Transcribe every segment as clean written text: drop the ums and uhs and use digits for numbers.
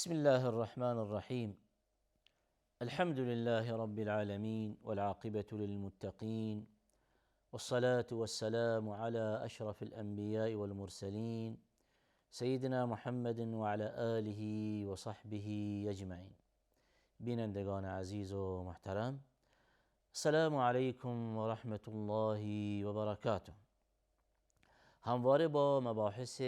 بسم الله الرحمن الرحيم. الحمد لله رب العالمين والعاقبة للمتقين، والصلاة والسلام على أشرف الأنبياء والمرسلين سيدنا محمد وعلى آله وصحبه أجمعين. بینندگان عزیز و محترم، السلام علیکم و رحمت الله و برکاته. همواره با مباحث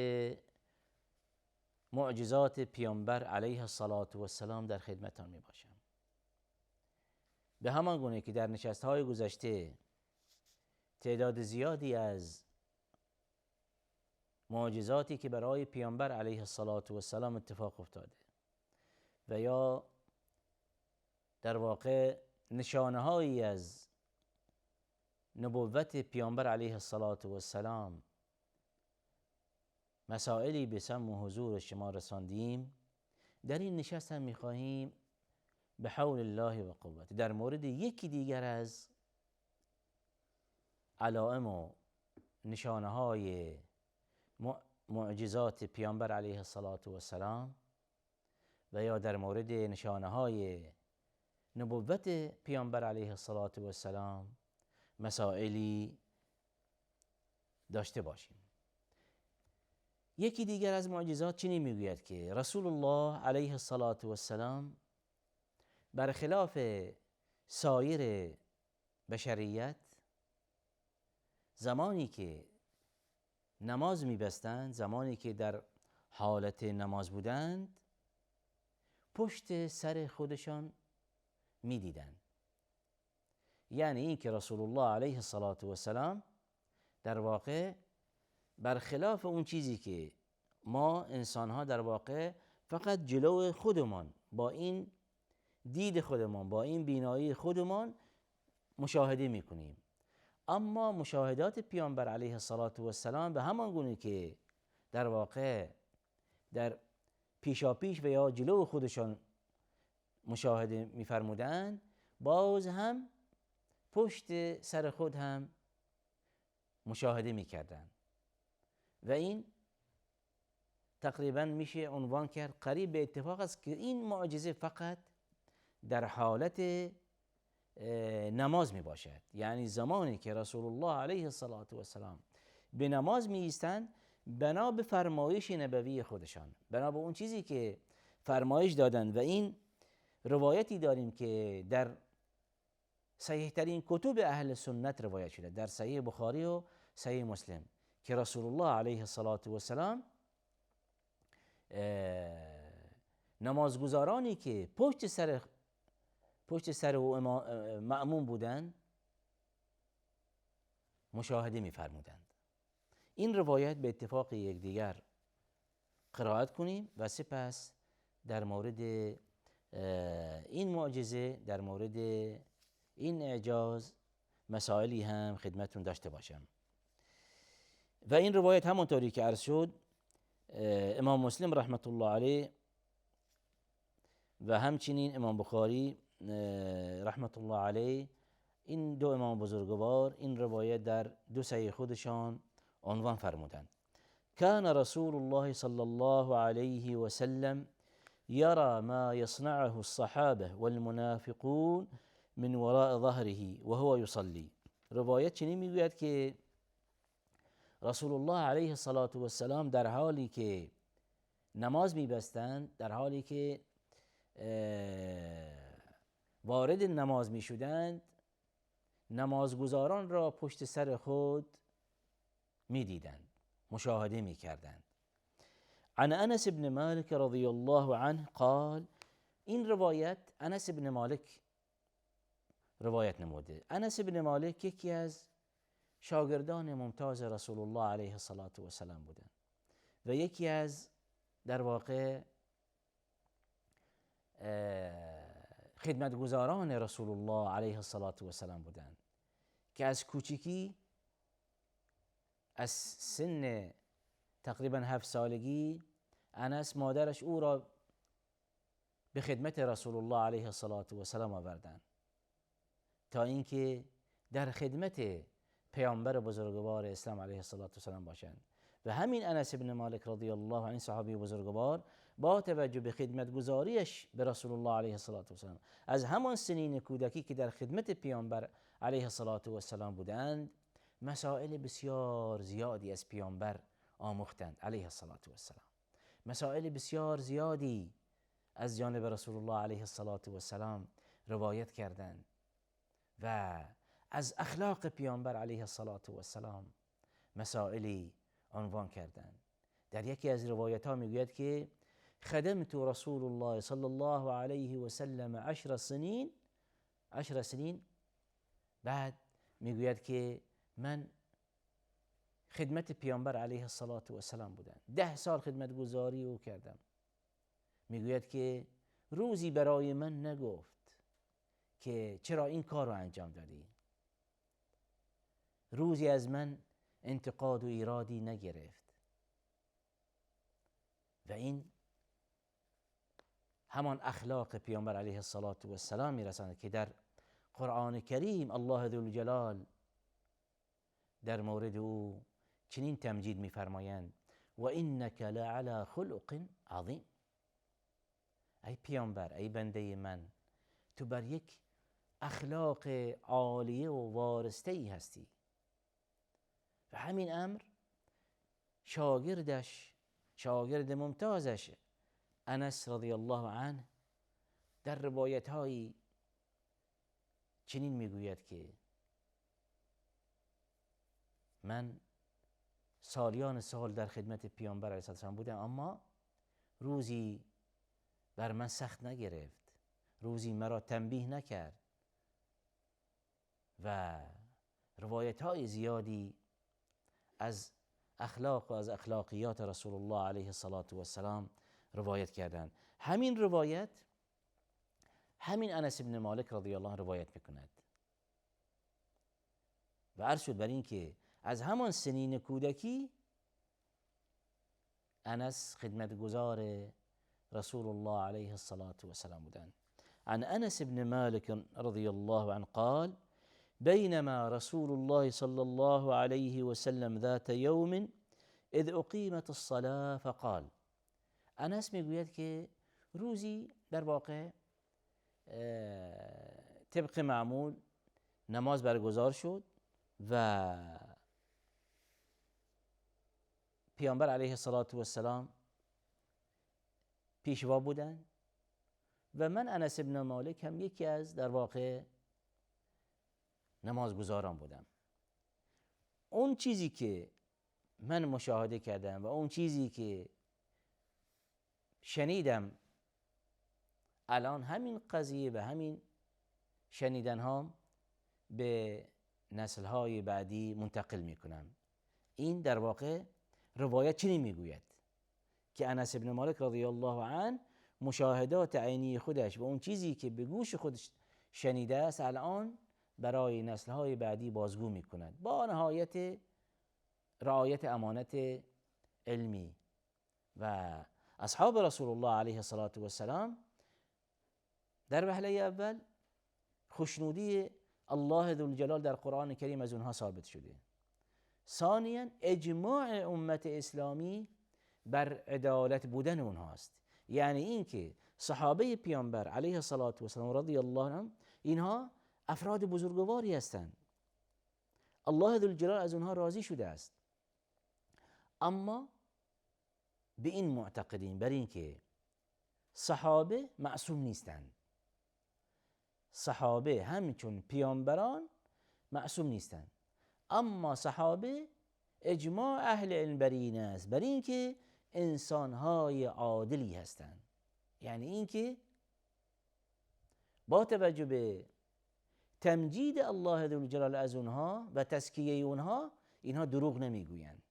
معجزات پیامبر علیه الصلاة و السلام در خدمتان می باشم. به همان گونه که در نشست‌های گذشته تعداد زیادی از معجزاتی که برای پیامبر علیه الصلاة و السلام اتفاق افتاده و یا در واقع نشانه‌هایی از نبوت پیامبر علیه الصلاة و السلام، مسائلی به سم و حضور شما رساندیم، در این نشست هم می‌خواهیم به حول الله و قوته در مورد یکی دیگر از علائم و نشانه‌های معجزات پیامبر علیه الصلاة و السلام و یا در مورد نشانه‌های نبوت پیامبر علیه الصلاة و السلام مسائلی داشته باشیم. یکی دیگر از معجزات چنین میگوید که رسول الله علیه الصلاة و السلام برخلاف سایر بشریت زمانی که نماز میبستند، زمانی که در حالت نماز بودند، پشت سر خودشان میدیدند. یعنی این که رسول الله علیه الصلاة و السلام در واقع برخلاف اون چیزی که ما انسان‌ها در واقع فقط جلو خودمان با این دید خودمان، با این بینایی خودمان مشاهده میکنیم، اما مشاهدات پیامبر علیه الصلاة و السلام به همان گونه که در واقع در پیشاپیش و یا جلو خودشان مشاهده میفرمودند، باز هم پشت سر خود هم مشاهده میکردند و این تقریبا میشه عنوان کرد قریب به اتفاق است که این معجزه فقط در حالت نماز می باشد. یعنی زمانی که رسول الله علیه الصلاة و السلام به نماز می ایستند، بنا به فرمایش نبوی خودشان، بنا به اون چیزی که فرمایش دادند، و این روایتی داریم که در صحیح ترین کتب اهل سنت روایت شده، در صحیح بخاری و صحیح مسلم، که رسول الله علیه الصلاة و السلام نمازگزارانی که پشت سر او مأموم بودند مشاهده می‌فرمودند. این روایت به اتفاق یکدیگر قرائت کنیم و سپس در مورد این معجزه، در مورد این اعجاز مسائلی هم خدمتون داشته باشم. و این روایت همونطوری که عرض شد امام مسلم رحمت الله علیه و همچنین امام بخاری رحمت الله علیه، این دو امام بزرگوار، این روایت در دو صحیح خودشان عنوان فرمودند: کان رسول الله صلی الله علیه و سلم یرى ما یصنعه الصحابه والمنافقون من وراء ظهره وهو یصلی. روایت چنین میگوید که رسول الله علیه الصلاة و السلام در حالی که نماز میبستند، در حالی که وارد نماز می شدند، نمازگزاران را پشت سر خود می دیدند، مشاهده می کردند. عن انس بن مالک رضی الله عنه قال، این روایت انس بن مالک روایت نموده. انس بن مالک یکی از شاگردان ممتاز رسول الله علیه الصلاة و السلام بودند و یکی از در واقع خدمتگزاران رسول الله علیه الصلاة و السلام بودند که از کوچکی، از سن تقریبا 7 سالگی، انس مادرش او را به خدمت رسول الله علیه الصلاة و السلام آوردند تا اینکه در خدمت پیامبر بزرگوار اسلام علیه الصلاة و السلام باشند. و همین انس بن مالک رضی الله عنه، صحابی بزرگوار، با توجه به خدمتگزاریش به رسول الله علیه السلام از همان سنین کودکی که در خدمت پیامبر علیه السلام بودند، مسائل بسیار زیادی از پیامبر آموختند علیه السلام. مسائل بسیار زیادی از جانب رسول الله علیه السلام روایت کردند و از اخلاق پیامبر علیه السلام مسائلی عنوان کردند. در یکی از روایت ها میگوید که خدمت رسول الله صلی الله علیه و سلم 10 سنین. بعد میگوید که من خدمت پیامبر علیه السلام بودم، 10 سال خدمت گزاری او کردم. میگوید که روزی برای من نگفت که چرا این کار رو انجام دادی، روزی از من انتقاد و ایرادی نگرفت. و این همان اخلاق پیامبر علیه السلام میرساند که در قرآن کریم الله ذوالجلال در مورد او چنین تمجید میفرمایند: و انک لعلی خلق عظیم. ای پیامبر، ای بنده من، تو بر یک اخلاق عالیه و وارسته ای هستی. و همین امر شاگرد ممتازش انس رضی الله عنه در روایت هایی چنین میگوید که من سالیان سال در خدمت پیامبر علیه السلام بودم، اما روزی بر من سخت نگرفت، روزی مرا تنبیه نکرد. و روایت های زیادی از اخلاق و از اخلاقیات رسول الله علیه السلام روایت کردند. همین روایت همین انس بن مالک رضی الله عنه روایت میکند و عرض شد بر این که از همان سنین کودکی انس خدمتگزار رسول الله علیه السلام بودند. عن انس بن مالك رضی الله عنه قال: بينما رسول الله صلى الله عليه وسلم ذات يوم اذ اقيمت الصلاة فقال. انس میگوید که روزی در واقع طبق معمول نماز برگزار شد و پیامبر علیه السلام پیشوا بودند و من انس بن مالک هم یکی از در واقع نمازگزاران بودم. اون چیزی که من مشاهده کردم و اون چیزی که شنیدم الان همین قضیه و همین شنیدن ها به نسل های بعدی منتقل میکنم. این در واقع روایت چنین میگوید که انس بن مالک رضی الله عنه مشاهدات عینی خودش و اون چیزی که به گوش خودش شنیده است الان برای نسل های بعدی بازگو میکند با نهایت رعایت امانت علمی. و اصحاب رسول الله علیه السلام در وهله اول خوشنودی الله ذوالجلال در قرآن کریم از اونها ثابت شده. ثانیاً اجماع امت اسلامی بر عدالت بودن اونهاست، یعنی اینکه صحابه پیامبر علیه السلام رضی الله عنهم اینها افراد بزرگواری هستند، الله ذوالجلال از اونها راضی شده است. اما به این معتقدین بر این که صحابه معصوم نیستند، صحابه همچون پیامبران معصوم نیستند، اما صحابه اجماع اهل علم بر این است بر این که انسانهای عادلی هستند، یعنی این که با توجه به تمجید الله ذوالجلال از اونها و تزکیه اونها اینها دروغ نمیگویند،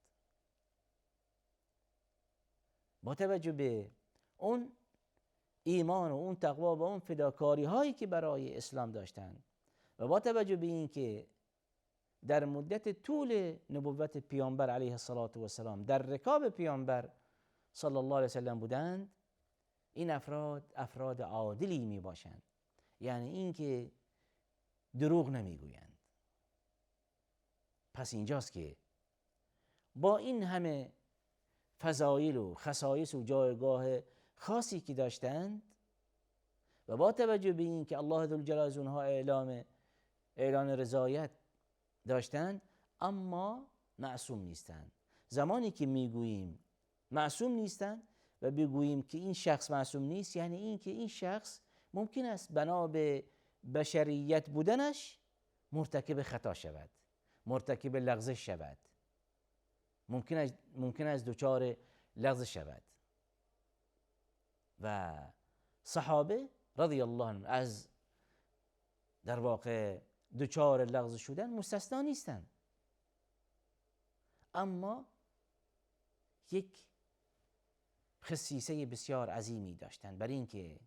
با توجه به اون ایمان و اون تقوا و اون فداکاری هایی که برای اسلام داشتند و با توجه به این که در مدت طول نبوت پیامبر علیه السلام در رکاب پیامبر صلی الله علیه وسلم بودند، این افراد عادلی می باشند، یعنی این که دروغ نمیگویند. پس اینجاست که با این همه فضایل و خصایص و جایگاه خاصی که داشتند و با توجه به این که الله ذوالجلال از اونها اعلان رضایت داشتند، اما معصوم نیستند. زمانی که میگوییم معصوم نیستند و بگوییم که این شخص معصوم نیست، یعنی این که این شخص ممکن است بنا به بشریت بودنش مرتکب خطا شود، مرتکب لغزش شود، ممکن است دچار لغزش شود. و صحابه رضی الله عنهم از در واقع دچار لغزش شدن مستثنا نیستند، اما یک خصیصه بسیار عظیمی داشتند، برای اینکه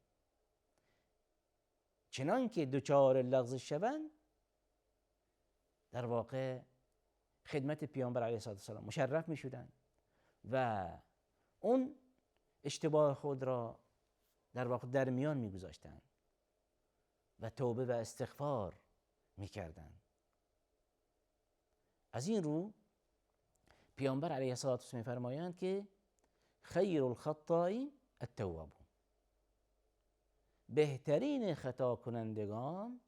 چنان که دچار لغزش شوند در واقع خدمت پیامبر علیه السلام مشرف می شدند و اون اشتباه خود را در واقع در میان می گذاشتند و توبه و استغفار می کردند. از این رو پیامبر علیه السلام می فرمایند که خیر الخطائین التوابون، بهترین خطا کنندگان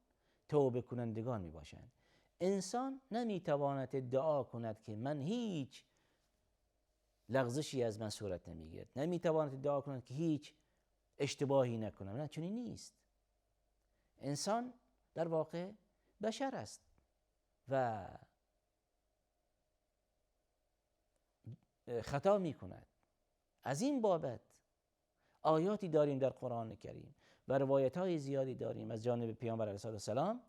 توبه کنندگان می باشند. انسان نمی تواند ادعا کند که من هیچ لغزشی از من صورت نمی گیرد، نمی تواند ادعا کند که هیچ اشتباهی نکنم. نه، چنین نیست. انسان در واقع بشر است و خطا می کند. از این بابت آیاتی داریم در قرآن کریم و روایت‌های زیادی داریم از جانب پیامبر علیه السلام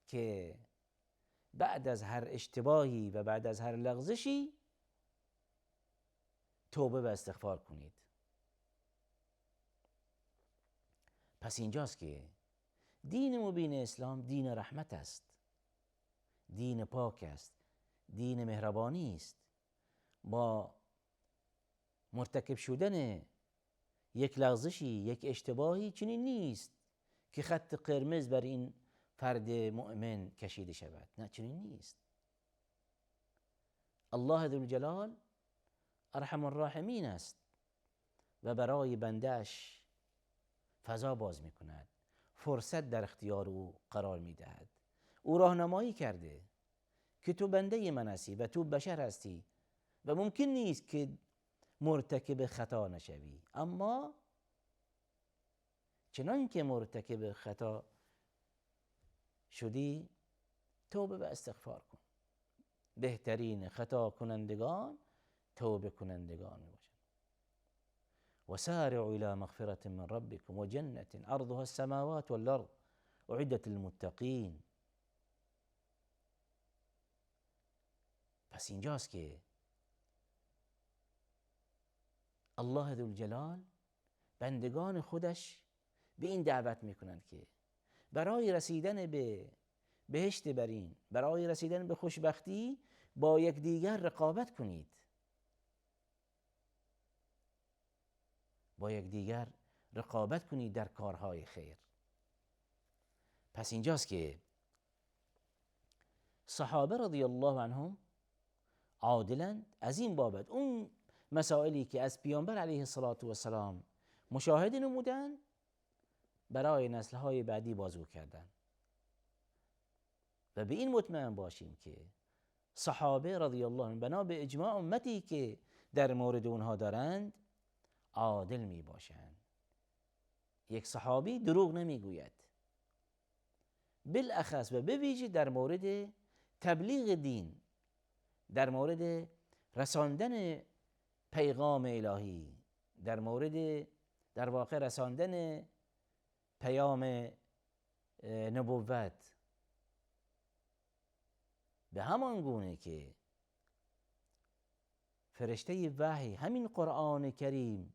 که بعد از هر اشتباهی و بعد از هر لغزشی توبه و استغفار کنید. پس اینجاست که دین مبین اسلام دین رحمت است، دین پاک است، دین مهربانی است. با مرتکب شدن یک لغزشی، یک اشتباهی چنین نیست که خط قرمز بر این فرد مؤمن کشیده شود. نه، چنین نیست. الله ذوالجلال ارحم الراحمین است و برای بنده‌اش فضا باز می کند، فرصت در اختیار او قرار می دهد. او راهنمایی کرده که تو بنده من هستی و تو بشر هستی و ممکن نیست که مرتکب خطا نشوی، اما چنان که مرتکب خطا شدی توبه و استغفار کن. بهترین خطا کنندگان توبه کنندگان می باشند. وسارعوا الى مغفرة من ربكم وجنة عرضها السماوات والارض اعدت للمتقین. پس اینجاست که الله ذوالجلال بندگان خودش به این دعوت میکنند که برای رسیدن به بهشت برین، برای رسیدن به خوشبختی با یکدیگر رقابت کنید، با یکدیگر رقابت کنید در کارهای خیر. پس اینجاست که صحابه رضی الله عنهم عادلند از این بابت اون مسائلی که از پیامبر علیه السلام مشاهده نمودند برای نسل‌های بعدی بازگو کردند و به این مطمئن باشیم که صحابه رضی الله عنهم بنا به اجماع امتی که در مورد اونها دارند عادل می باشند. یک صحابی دروغ نمی گوید، بالاخص و به ویژه در مورد تبلیغ دین، در مورد رساندن پیغام الهی، در مورد در واقع رساندن پیام نبوت، به همان گونه که فرشته وحی همین قرآن کریم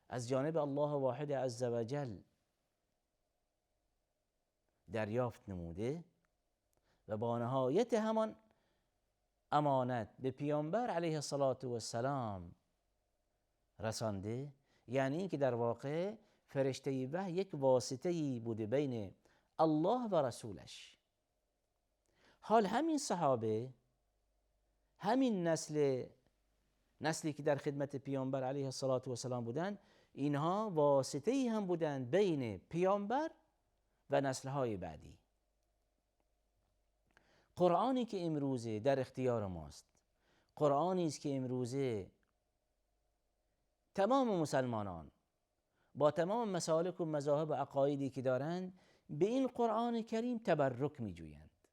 از جانب الله واحد عزوجل دریافت نموده و با نهایت همان امانت به پیامبر علیه السلام رسانده، یعنی این که در واقع فرشته وحی یک واسطه‌ای بوده بین الله و رسولش. حال همین صحابه، همین نسلی که در خدمت پیامبر علیه السلام بودند، اینها واسطه‌ای هم بودند بین پیامبر و نسل‌های بعدی. قرآنی که امروزه در اختیار ماست، قرآنی است که امروزه تمام مسلمانان با تمام مسالک و مذاهب و عقایدی که دارند به این قرآن کریم تبرک می جویند،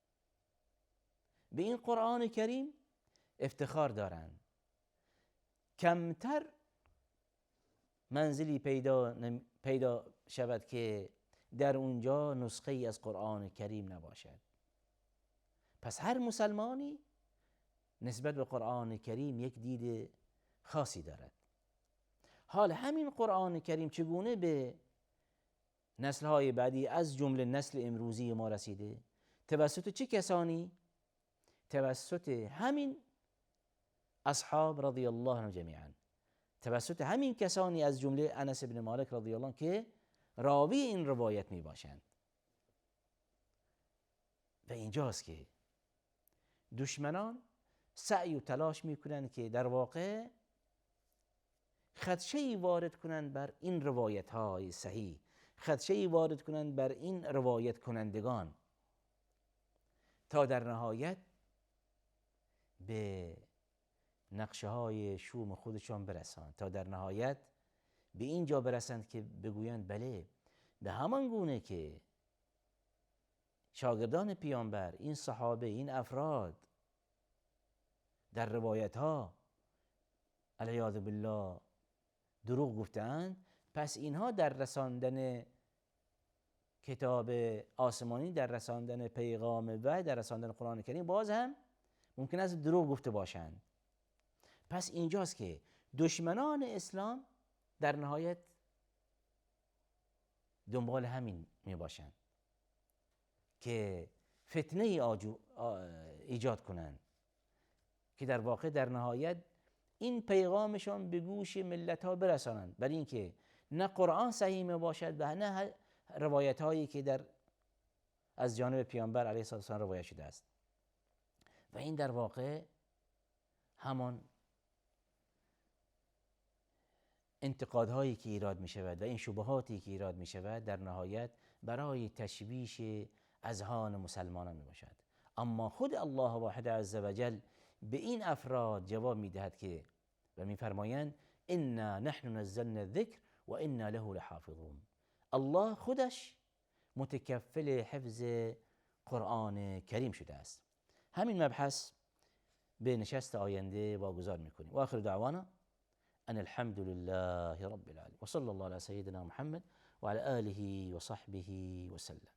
به این قرآن کریم افتخار دارند. کمتر منزلی پیدا شود که در اونجا نسخه ای از قرآن کریم نباشد. پس هر مسلمانی نسبت به قرآن کریم یک دید خاصی دارد. حال همین قرآن کریم چگونه به نسل‌های بعدی از جمله نسل امروزی ما رسیده؟ توسط چه کسانی؟ توسط همین اصحاب رضی الله عنهم جمیعا، توسط همین کسانی از جمله انس بن مالک رضی الله عنه که راوی این روایت می باشند. و اینجاست که دشمنان سعی و تلاش می کنند که در واقع خدشه‌ای وارد کنند بر این روایت های صحیح، خدشه‌ای وارد کنند بر این روایت کنندگان، تا در نهایت به نقشه های شوم خودشان برسند، تا در نهایت به اینجا برسند که بگویند بله، به همان گونه که شاگردان پیامبر، این صحابه، این افراد در روایت ها علیاذ بالله دروغ گفتند، پس اینها در رساندن کتاب آسمانی، در رساندن پیغام و در رساندن قرآن کریم باز هم ممکن است دروغ گفته باشند. پس اینجاست که دشمنان اسلام در نهایت دنبال همین می باشند که فتنه ایجاد کنند که در واقع در نهایت این پیغامشان به گوش ملت ها برسانند، برای اینکه نه قرآن صحیح می باشد و نه روایت هایی که از جانب پیامبر علیه الصلاه والسلام روایت شده است. و این در واقع همان انتقادهایی که ایراد می شود و این شبهاتی که ایراد می شود در نهایت برای تشویش اذهان مسلمانان می باشد. اما خود الله واحد عزوجل به این افراد جواب می دهد که و می فرمایند انا نحن نزلنا الذکر و انا له لحافظون. الله خودش متکفل حفظ قرآن کریم شده است. همین مبحث به نشست آینده واگذار میکنیم. و آخر دعوانا ان الحمد لله رب العالمين و صلی الله علی سیدنا محمد و علی آله و صحبه و سلم.